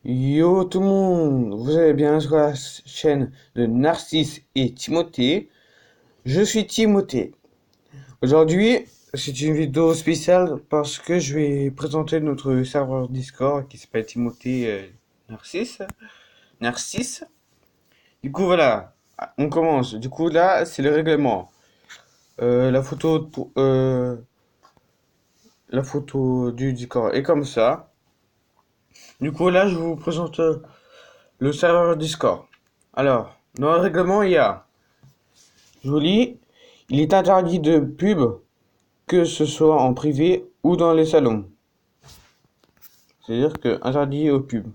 Yo tout le monde, vous allez bien sur la chaîne de Narcisse et Timothée. Je suis Timothée. Aujourd'hui, c'est une vidéo spéciale parce que je vais présenter notre serveur Discord qui s'appelle Timothée Narcisse. Narcisse. Du coup voilà, on commence. Du coup là, c'est le règlement. La photo du Discord est comme ça. Du coup là, je vous présente le serveur Discord. Alors, dans le règlement, il y a je vous lis, il est interdit de pub, que ce soit en privé ou dans les salons. C'est-à-dire que interdit aux pubs.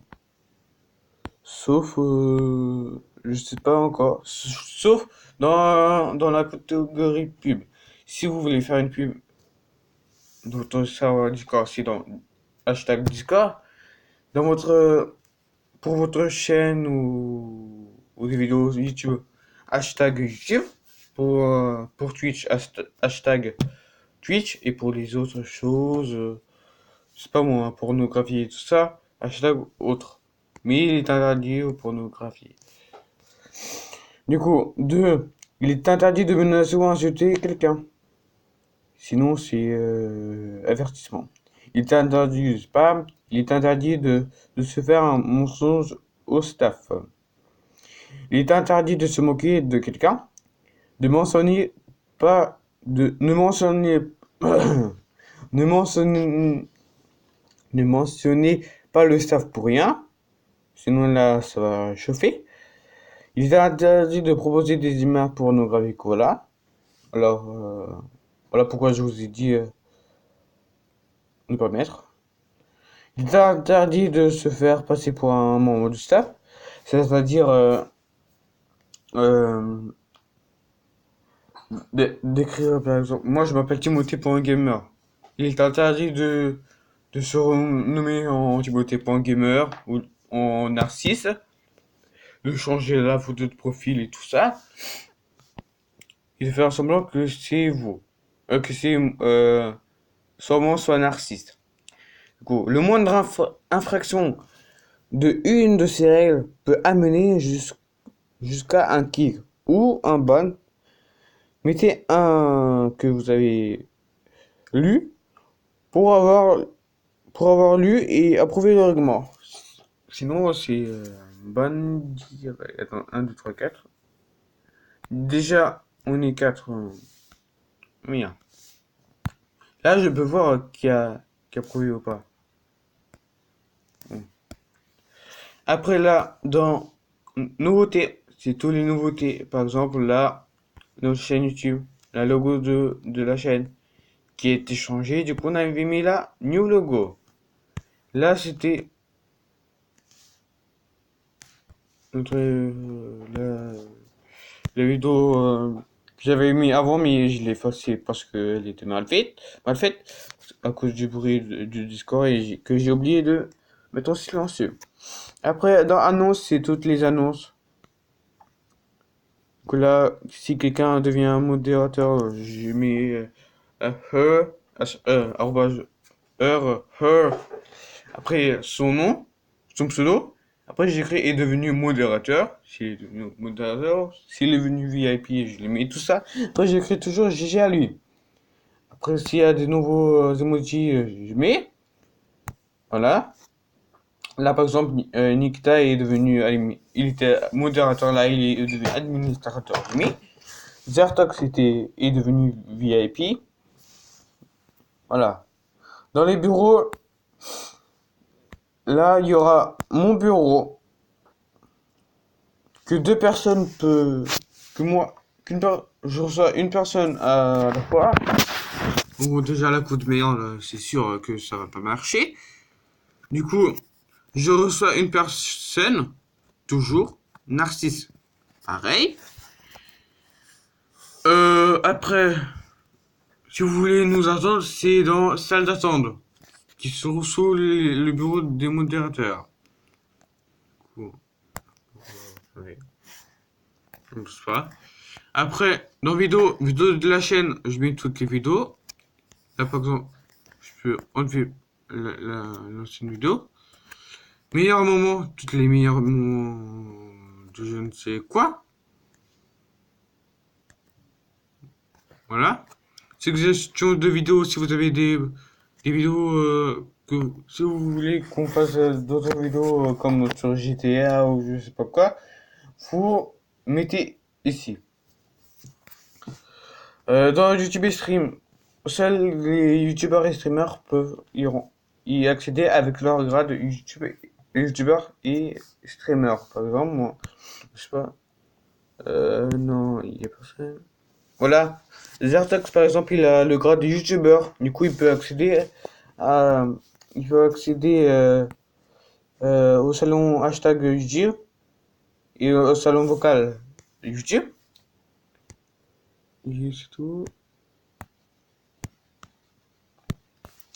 Sauf, je sais pas encore. Sauf dans la catégorie pub. Si vous voulez faire une pub dans votre serveur Discord, c'est dans hashtag Discord. Dans pour votre chaîne ou des vidéos YouTube, hashtag YouTube. Pour Twitch, hashtag Twitch, et pour les autres choses, c'est pas moi, hein, pornographie et tout ça, hashtag autre. Mais il est interdit aux pornographies. Du coup, 2, il est interdit de menacer ou insulter quelqu'un. Sinon, c'est avertissement. Il est interdit de spam. Il est interdit de se faire un mensonge au staff. Il est interdit de se moquer de quelqu'un. De mentionner pas. Ne mentionner. ne mentionner Ne mentionnez pas le staff pour rien, sinon là ça va chauffer. Il est interdit de proposer des images pornographiques, voilà. Alors, voilà pourquoi je vous ai dit ne pas mettre. Il est interdit de se faire passer pour un membre du staff, c'est-à-dire euh, d'écrire par exemple. Moi je m'appelle Timothée pour un gamer. Il est interdit de se renommer en Timothée.gamer ou en Narcisse, de changer la photo de profil et tout ça, et de faire semblant que c'est vous. Que c'est soit moi, soit narcisse. Du coup, le moindre infraction de une de ces règles peut amener jusqu'à un kick ou un ban. Mettez un que vous avez lu pour avoir lu et approuvé le règlement. Sinon, c'est ban. Attends, 1, 2, 3, 4. Déjà, on est 4. Bien. Là, je peux voir qui a prouvé ou pas. Bon. Après, là, dans nouveautés, c'est tous les nouveautés. Par exemple, là, notre chaîne YouTube, la logo de la chaîne qui a été changé. Du coup, on avait mis là, new logo. Là, c'était notre, la vidéo que j'avais mis avant, mais je l'ai effacée parce qu'elle était mal faite, à cause du bruit du Discord et que j'ai oublié de mettre en silencieux. Après, dans annonces, c'est toutes les annonces. Que là, si quelqu'un devient un modérateur, je mets her, arrobase, her, après son nom, son pseudo. Après, j'écris est devenu modérateur. S'il est devenu modérateur, s'il est devenu VIP, je lui mets tout ça. Après, j'écris toujours GG à lui. Après, s'il y a des nouveaux emojis, je mets. Voilà. Là, par exemple, Nikita est devenu, il était modérateur, là, il est devenu administrateur. Mais Zertox est devenu VIP. Voilà. Dans les bureaux, là, il y aura mon bureau que deux personnes peuvent, que moi, je reçois une personne à la fois. Bon, déjà, la coup de meilleur, c'est sûr que ça va pas marcher. Du coup, je reçois une personne, toujours, Narcisse. Pareil. Après, si vous voulez nous attendre, c'est dans salle d'attente, qui se trouve sous le bureau des modérateurs. Cool. Ouais. Je sais pas. Après, dans vidéo de la chaîne, je mets toutes les vidéos. Là, par exemple, je peux enlever l'ancienne vidéo. Meilleurs moments, toutes les meilleurs moments de je ne sais quoi. Voilà. Suggestions de vidéos, si vous avez des vidéos si vous voulez qu'on fasse d'autres vidéos comme sur GTA ou je sais pas quoi, vous mettez ici. Dans YouTube et Stream, seuls les youtubeurs et streamers peuvent y accéder avec leur grade youtubeur et streamer. Par exemple, moi, je sais pas. Non, il y a personne. Voilà. Zertax, par exemple, il a le grade de youtubeur. Du coup, à, il peut accéder au salon hashtag YouTube et au salon vocal YouTube. Et c'est tout.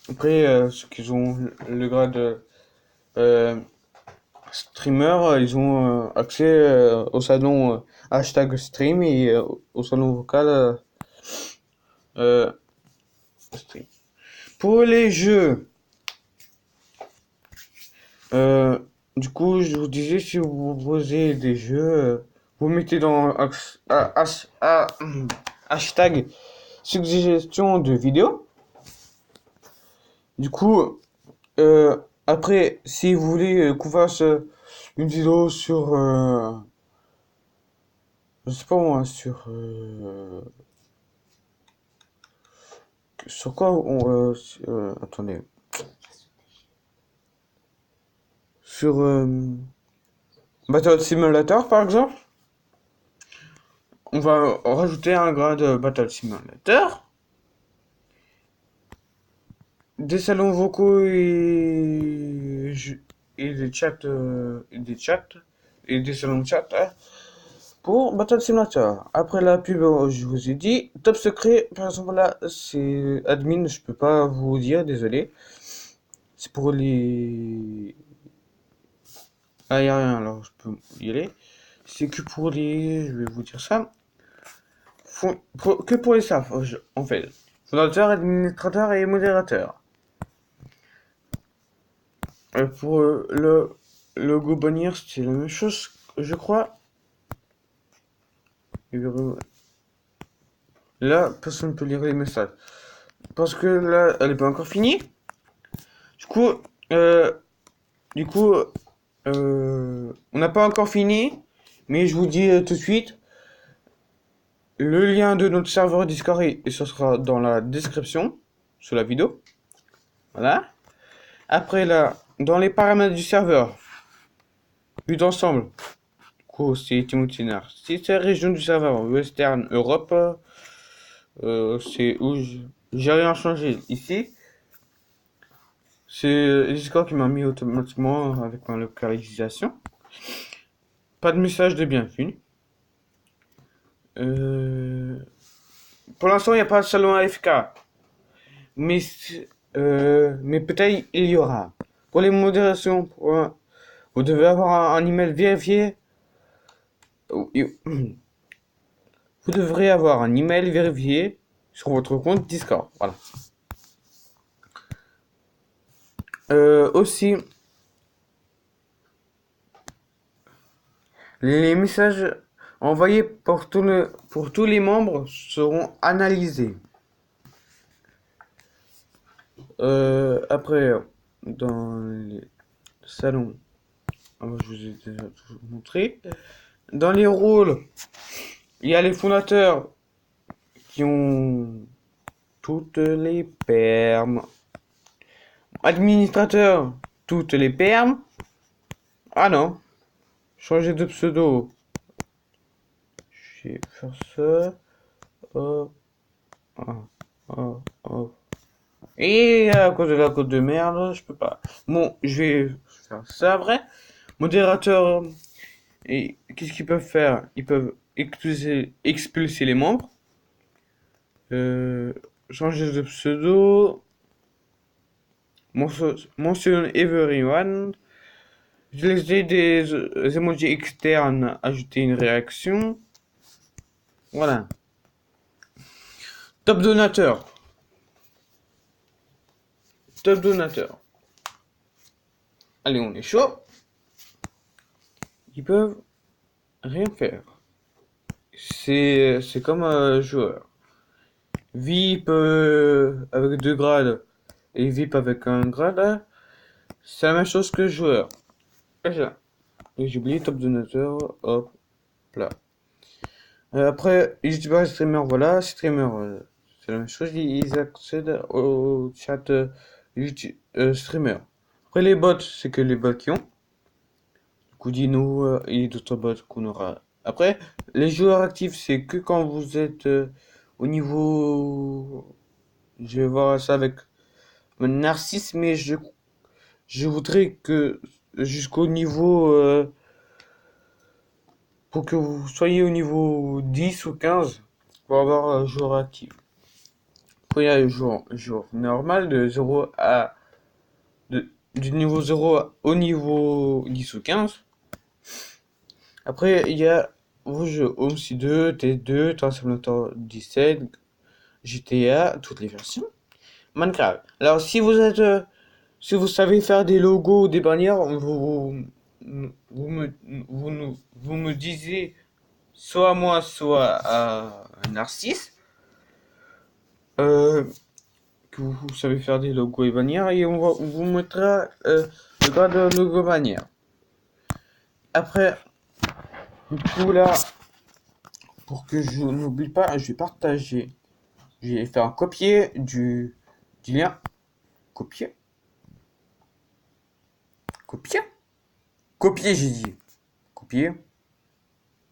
Après, ceux qui ont le grade euh, streamer, ils ont accès au salon hashtag stream et au salon vocal euh, stream. Pour les jeux, euh, du coup, je vous disais, si vous proposez des jeux, vous mettez dans hashtag suggestion de vidéo. Du coup, après, si vous voulez qu'on fasse une vidéo sur, je sais pas moi, sur quoi attendez, sur Battle Simulator par exemple, on va rajouter un grade Battle Simulator, des salons vocaux et des chats, et des salons de chat. Hein. Pour Battle Simulator. Après la pub, je vous ai dit. Top secret, par exemple, là, c'est admin, je peux pas vous dire, désolé. C'est pour les. Ah, y a rien, alors je peux y aller. C'est que pour les. Je vais vous dire ça. Que pour les staff, en fait. Fondateur, administrateur et modérateur. Pour le logo bannière, c'est la même chose, je crois. Là, personne ne peut lire les messages. Parce que là, elle est pas encore finie. Du coup, euh, du coup, on n'a pas encore fini, mais je vous dis tout de suite, le lien de notre serveur Discord, et ce sera dans la description, sous la vidéo. Voilà. Après là, dans les paramètres du serveur, vue d'ensemble, du coup, c'est Timothy Nard. Si c'est la région du serveur Western Europe, c'est où j'ai rien changé. Ici, c'est Discord qui m'a mis automatiquement avec ma localisation. Pas de message de bienvenue. Euh, pour l'instant, il n'y a pas de salon AFK. Mais, mais peut-être il y aura. Pour les modérations, vous devez avoir un email vérifié. Vous devrez avoir un email vérifié sur votre compte Discord. Voilà. Aussi, les messages envoyés pour tous les membres seront analysés. Après, dans les salons, je vous ai déjà tout montré. Dans les rôles, il y a les fondateurs qui ont toutes les permes. Administrateur, toutes les permes. Ah non, changer de pseudo. Je vais faire ça. Hop, hop, hop, hop. Et à cause de la code de merde, je peux pas. Bon, je vais faire ça après. Modérateur, et qu'est-ce qu'ils peuvent faire? Ils peuvent expulser les membres. Euh, changer de pseudo. Mention everyone. Utiliser des emojis externes, ajouter une réaction. Voilà. Top donateur. Top donateur. Allez, on est chaud. Ils peuvent rien faire. C'est comme un joueur. VIP avec 2 grades et VIP avec un grade, c'est la même chose que joueur. Voilà. Et j'ai oublié top donateur, hop là. Après, youtubeur et streamer, voilà, streamer, c'est la même chose, ils accèdent au chat streamer. Après les bots, c'est que les bots qui ont. Coudino et d'autres bots qu'on aura. Après, les joueurs actifs, c'est que quand vous êtes au niveau. Je vais voir ça avec mon narcisse, mais je voudrais que jusqu'au niveau. Pour que vous soyez au niveau 10 ou 15 pour avoir un joueur actif. Après, il y a le joueur normal de 0 à. Du niveau 0 au niveau 10 ou 15. Après, il y a vos jeux OMSI 2, T2, Train Simulator 17, GTA, toutes les versions. Minecraft. Alors, si vous savez faire des logos, des bannières, vous me disiez soit à moi, soit à Narcisse, euh, que vous savez faire des logos et bannières, et on vous mettra le grade de logo bannière. Après, du coup là, pour que je n'oublie pas, je vais partager. Je vais faire un copier du lien. Copier. Copier. Copier, j'ai dit. Copier.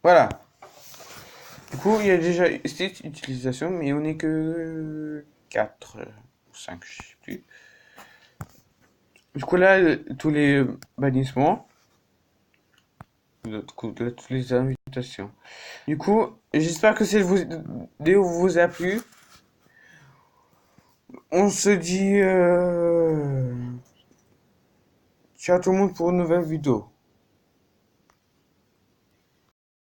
Voilà. Du coup, il y a déjà cette utilisation, mais on n'est que 4 ou 5, je sais plus. Du coup, là, tous les bannissements, toutes les invitations. Du coup, j'espère que cette vidéo vous a plu. On se dit ciao tout le monde pour une nouvelle vidéo.